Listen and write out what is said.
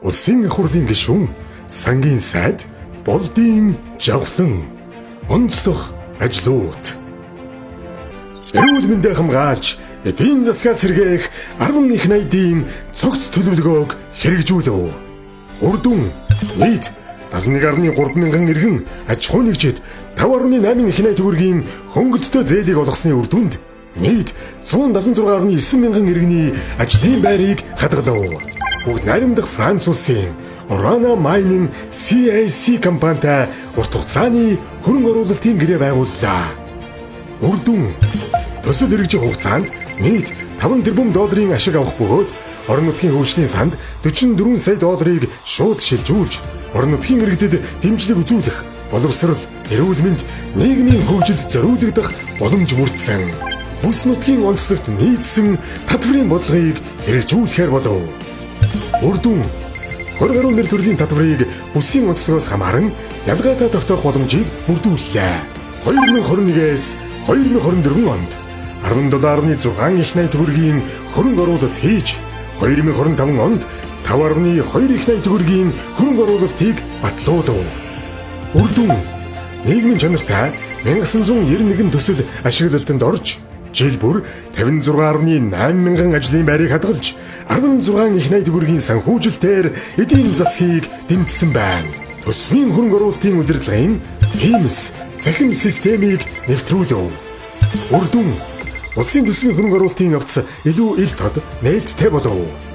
Улсын их хурлын гишүүн, сангийн сайд, болдын жавхлан, онцлог ажлууд. Эрүүл мэндийг хамгаалж, эдийн засгаа сэргээх 10 их найдын цогц төлөвлөгөөг хэрэгжүүлв. Үрдүн нийт 71.3 мянган иргэн аж ахуй нэгжид 5.8 их найд төгрөгийн хөнгөлөлтөө зээлийг олгосны үр дүнд нийт 176.9 мянган иргэний ажлын байрыг хадгалав. Бүгд найрамдах Франц улсын Orano Mining CAC компанитай урт хугацааны хөрөнгө оруулалтын гэрээ байгууллаа. Үрдүн төсөл хэрэгжих хугацаанд нийт 5 тэрбум долларын ашиг авах бөгөөд орон нутгийн хөгжлийн санд 44 сая долларыг шууд шилжүүлж орон нутгийн иргэдэд дэмжлэг үзүүлэх, боловсрол, эрүүл мэнд, нийгмийн хөгжилд зориулагдах боломж бүрдсэн. Бүс нутгийн онцлогт нийцсэн татврын бодлогыг хэрэгжүүлэхээр болов. Үрдүн 20 гаруй нэр төрлийн татврыг бүсийн онцлогоос хамааран ялгаатай тогтоох боломжийг бүрдүүллээ. 2021-с 2024 онд 17.6 их найд төгрөгийн хөрөнгө оруулалт хийж 2025 онд 5.2 их найд төгрөгийн хөрөнгө оруулалтыг батлуулав. Үрдүн нийгмийн чанартай 1991 төсөл ашиглалтанд орж жил бүр 56.8 мянган ажлын байрыг хадгалж 16 их найд төгрөгийн санхүүжилтээр эдийн засгийг дэмжсэн байна. Төсвийн хөрөнгө оруулалтын удирдлагын хиймс захим системийг нэвтрүүлв. Үрдүн улсын төсвийн хөрөнгө оруулалтын явц илүү ил тод нээлттэй болов.